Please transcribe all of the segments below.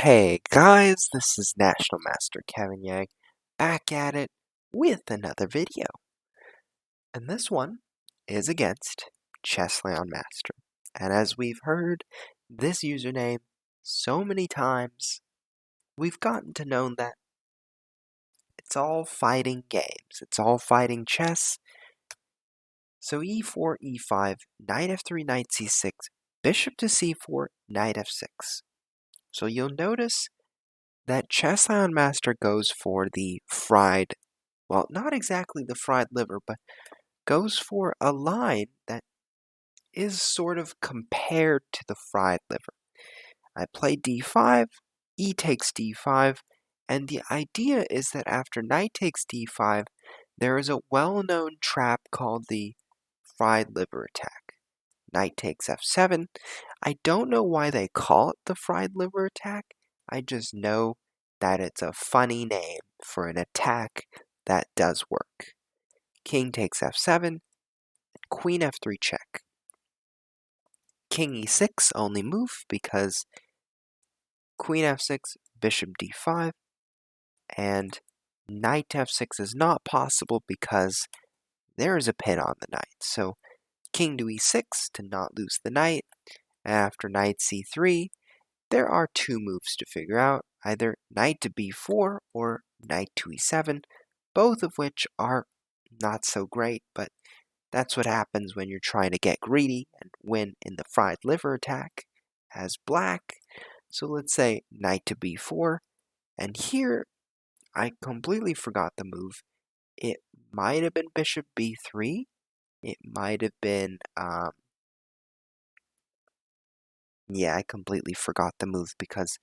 Hey guys, this is National Master Kevin Yang back at it with another video. And this one is against Chessleonmaster. And as we've heard this username so many times, we've gotten to know that it's all fighting games. It's all fighting chess. So e4, e5, knight f3, knight c6, bishop to c4, knight f6. So you'll notice that Chessleonmaster goes for the fried, well, not exactly the fried liver, but goes for a line that is sort of compared to the fried liver. I play d5, e takes d5, and the idea is that after knight takes d5, there is a well-known trap called the fried liver attack. Knight takes f7. I don't know why they call it the fried liver attack. I just know that it's a funny name for an attack that does work. King takes f7, queen f3 check. King e6 only move because queen f6, bishop d5, and knight f6 is not possible because there is a pin on the knight. So king to e6 to not lose the knight. After knight c3, there are two moves to figure out, either knight to b4 or knight to e7, both of which are not so great, but that's what happens when you're trying to get greedy and win in the fried liver attack as black. So let's say knight to b4, and here I completely forgot the move. It might have been bishop b3, it might have been, yeah, I completely forgot the move because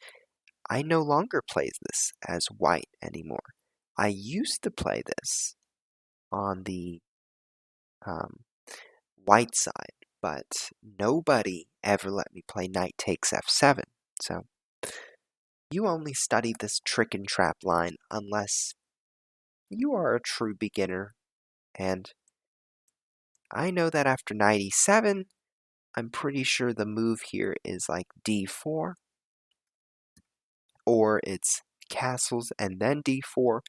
I no longer play this as white anymore. I used to play this on the white side, but nobody ever let me play knight takes f7. So you only study this trick and trap line unless you are a true beginner, and I know that after knight e7, I'm pretty sure the move here is like d4, or it's castles and then d4,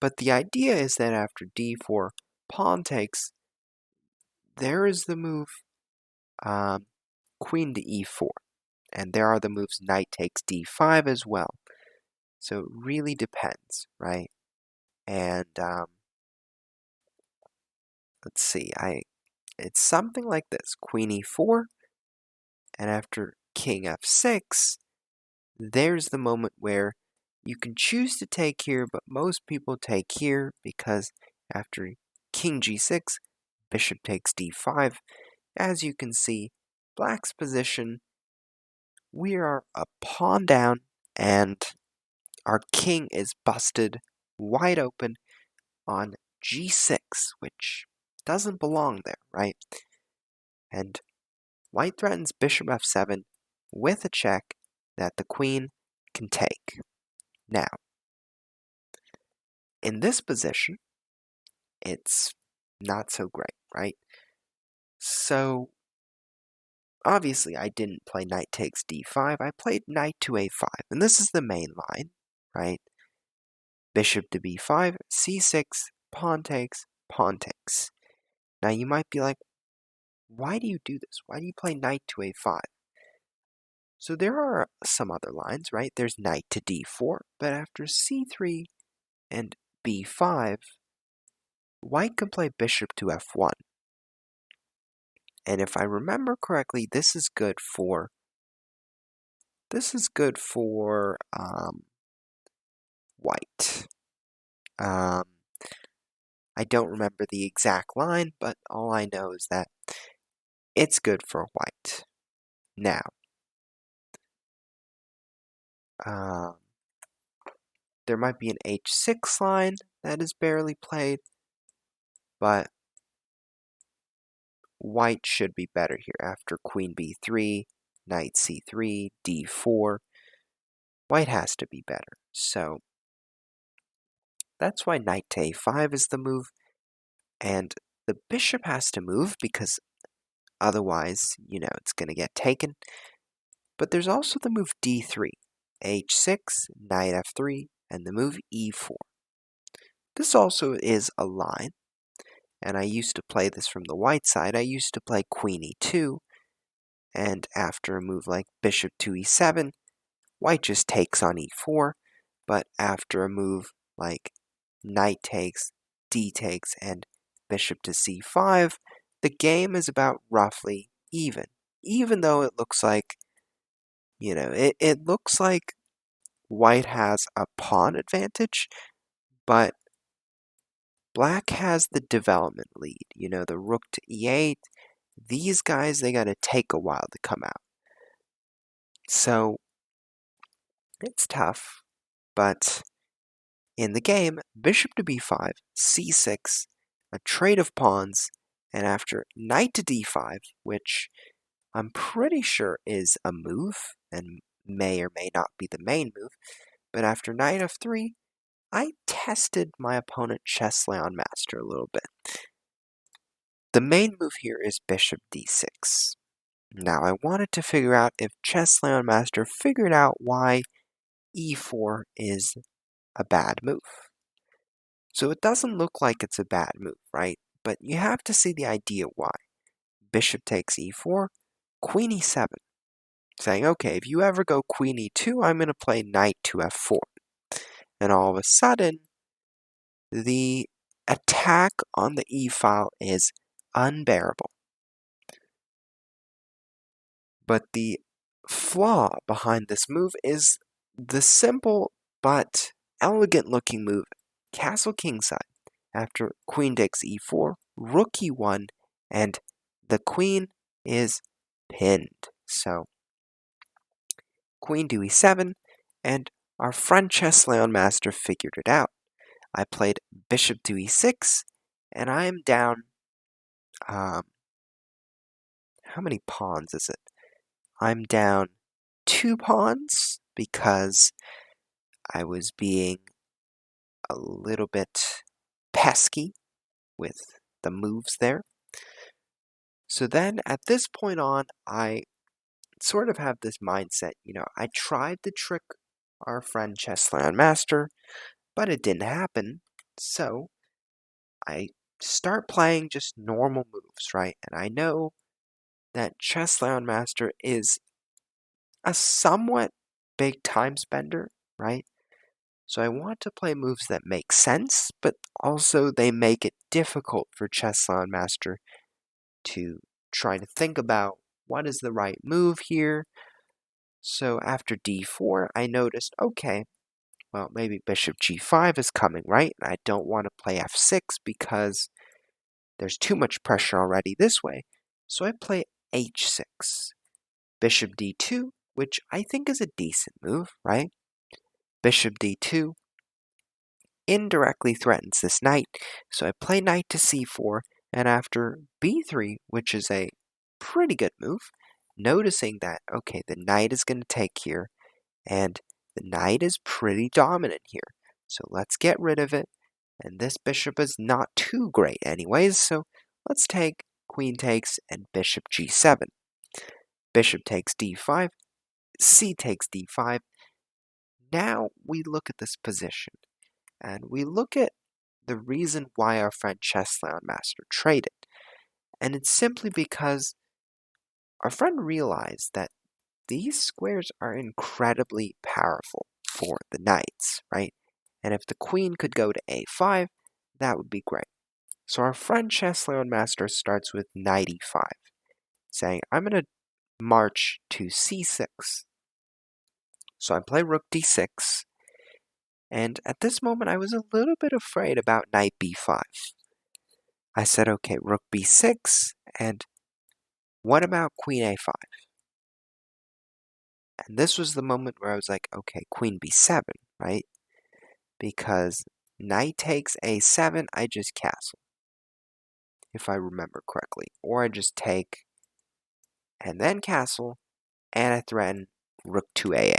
but the idea is that after d4, pawn takes, there is the move queen to e4, and there are the moves knight takes d5 as well. So it really depends, right? And let's see, it's something like this: queen e4, and after king f6, there's the moment where you can choose to take here, but most people take here because after king g6, bishop takes d5. As you can see, black's position, we are a pawn down, and our king is busted wide open on g6, which doesn't belong there, right? And white threatens bishop f7 with a check that the queen can take. Now, in this position, it's not so great, right? So, obviously, I didn't play knight takes d5. I played knight to a5, and this is the main line, right? Bishop to b5, c6, pawn takes, pawn takes. Now, you might be like, why do you do this? Why do you play knight to a5? So there are some other lines, right? There's knight to d4, but after c3 and b5, white can play bishop to f1. And if I remember correctly, this is good for white. I don't remember the exact line, but all I know is that it's good for white. Now, there might be an h6 line that is barely played, but white should be better here after queen b3, knight c3, d4. White has to be better. So that's why knight to a5 is the move, and the bishop has to move because otherwise, it's going to get taken. But there's also the move d3. h6, knight f3, and the move e4. This also is a line, and I used to play this from the white side. I used to play queen e2, and after a move like bishop to e7, white just takes on e4, but after a move like knight takes, d takes, and bishop to c5, the game is about roughly even though it looks like, it looks like white has a pawn advantage, but black has the development lead. The rook to e8, these guys, they gotta take a while to come out. So, it's tough, but in the game, bishop to b5, c6, a trade of pawns, and after knight to d5, which I'm pretty sure is a move, and may or may not be the main move, but after knight f3, I tested my opponent Chessleonmaster a little bit. The main move here is bishop d6. Now, I wanted to figure out if Chessleonmaster figured out why e4 is a bad move. So it doesn't look like it's a bad move, right? But you have to see the idea why. Bishop takes e4, queen e7. Saying, okay, if you ever go queen e2, I'm going to play knight to f4. And all of a sudden, the attack on the e-file is unbearable. But the flaw behind this move is the simple but elegant looking move, castle kingside. After queen takes e4, rook e1, and the queen is pinned. So, queen to e7, and our friend Chessleonmaster figured it out. I played bishop to e6, and I am down, how many pawns is it? I'm down 2 pawns because I was being a little bit pesky with the moves there. So then at this point on, I sort of have this mindset, I tried to trick our friend Chessleonmaster, but it didn't happen. So I start playing just normal moves, right? And I know that Chessleonmaster is a somewhat big time spender, right? So I want to play moves that make sense, but also they make it difficult for Chessleonmaster to try to think about what is the right move here. So after d4, I noticed, okay, well, maybe bishop g5 is coming, right? And I don't want to play f6 because there's too much pressure already this way. So I play h6. Bishop d2, which I think is a decent move, right? Bishop d2 indirectly threatens this knight, so I play knight to c4, and after b3, which is a pretty good move, noticing that, okay, the knight is going to take here, and the knight is pretty dominant here, so let's get rid of it, and this bishop is not too great anyways, so let's take queen takes and bishop g7. Bishop takes d5, c takes d5. Now we look at this position, and we look at the reason why our friend Chessleonmaster traded. And it's simply because our friend realized that these squares are incredibly powerful for the knights, right? And if the queen could go to a5, that would be great. So our friend Chessleonmaster starts with knight e5, saying, I'm going to march to c6. So I play rook d6, and at this moment I was a little bit afraid about knight b5. I said, okay, rook b6, and what about queen a5? And this was the moment where I was like, okay, queen b7, right? Because knight takes a7, I just castle, if I remember correctly. Or I just take, and then castle, and I threaten rook to a8.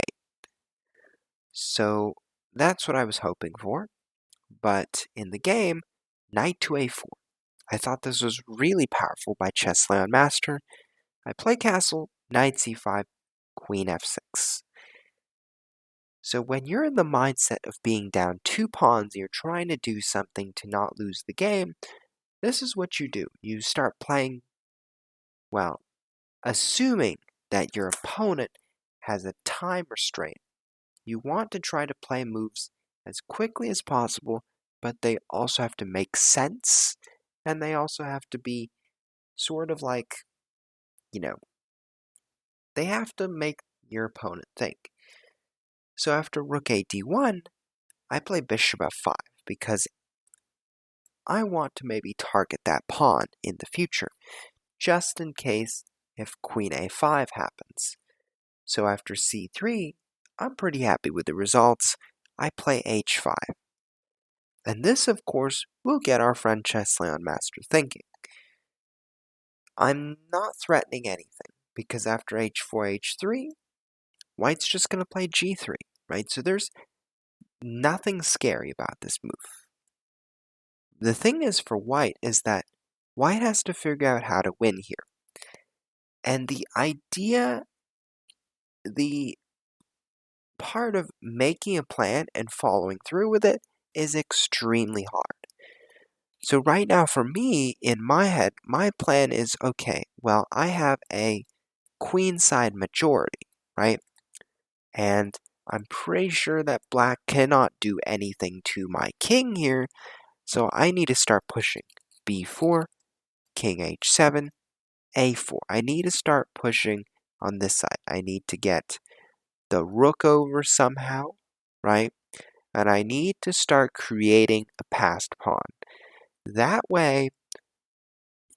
So that's what I was hoping for. But in the game, knight to a4. I thought this was really powerful by Chessleonmaster. I play castle, knight c5, queen f6. So when you're in the mindset of being down 2 pawns, you're trying to do something to not lose the game, this is what you do. You start playing, well, assuming that your opponent has a time restraint. You want to try to play moves as quickly as possible, but they also have to make sense, and they also have to be sort of like, you know, they have to make your opponent think. So after rook a d1, I play bishop f5 because I want to maybe target that pawn in the future, just in case if queen a5 happens. So after c3, I'm pretty happy with the results. I play h5. And this, of course, will get our friend Chessleonmaster thinking. I'm not threatening anything, because after h4, h3, white's just going to play g3, right? So there's nothing scary about this move. The thing is for white is that white has to figure out how to win here. And the part of making a plan and following through with it is extremely hard. So right now for me, in my head, my plan is, okay, well, I have a queenside majority, right? And I'm pretty sure that black cannot do anything to my king here, so I need to start pushing. b4, king h7, a4. I need to start pushing on this side. I need to get the rook over somehow, right? And I need to start creating a passed pawn. That way,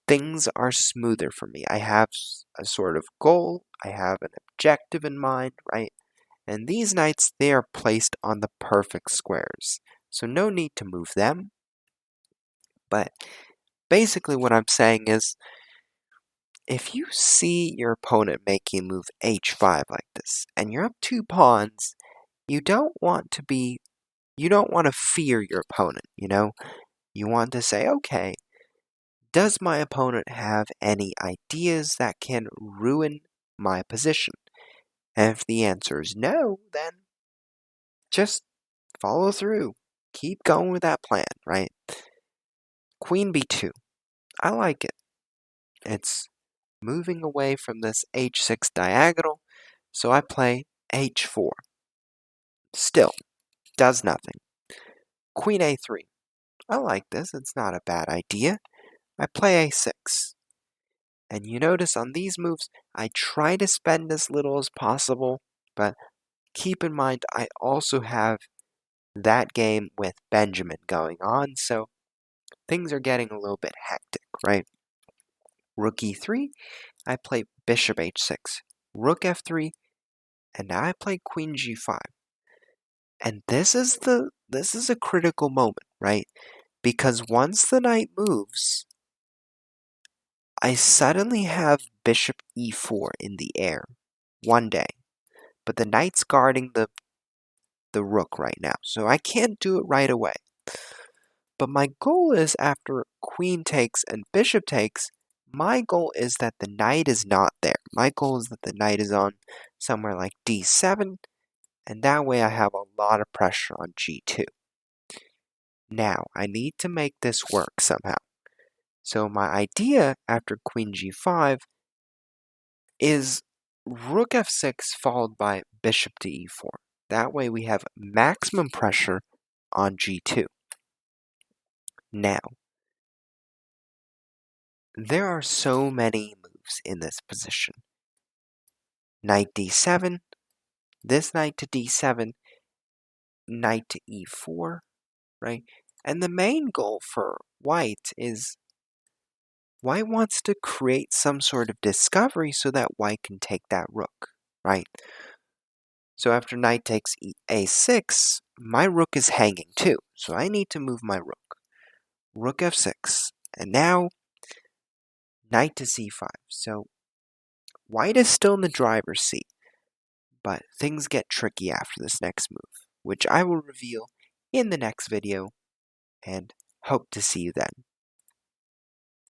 things are smoother for me. I have a sort of goal, I have an objective in mind, right? And these knights, they are placed on the perfect squares. So no need to move them. But basically what I'm saying is, if you see your opponent making a move h5 like this, and you're up 2 pawns, you don't want to fear your opponent, you know? You want to say, okay, does my opponent have any ideas that can ruin my position? And if the answer is no, then just follow through. Keep going with that plan, right? Queen b2. I like it. It's moving away from this h6 diagonal, so I play h4. Still, does nothing. Queen a3. I like this. It's not a bad idea. I play a6. And you notice on these moves, I try to spend as little as possible, but keep in mind I also have that game with Benjamin going on, so things are getting a little bit hectic, right? Rook e3, I play bishop h6. Rook f3, and now I play queen g5. And this is a critical moment, right? Because once the knight moves, I suddenly have bishop e4 in the air one day. But the knight's guarding the rook right now, so I can't do it right away. But my goal is, after queen takes and bishop takes, my goal is that the knight is not there. My goal is that the knight is on somewhere like d7, and that way I have a lot of pressure on g2. Now, I need to make this work somehow. So my idea after queen g5 is rook f6 followed by bishop to e4. That way we have maximum pressure on g2. Now, there are so many moves in this position. Knight d7, this knight to d7, knight to e4, right? And the main goal for white is white wants to create some sort of discovery so that white can take that rook, right? So after knight takes a6, my rook is hanging too, so I need to move my rook. Rook f6, and now knight to c5. So white is still in the driver's seat, but things get tricky after this next move, which I will reveal in the next video, and hope to see you then.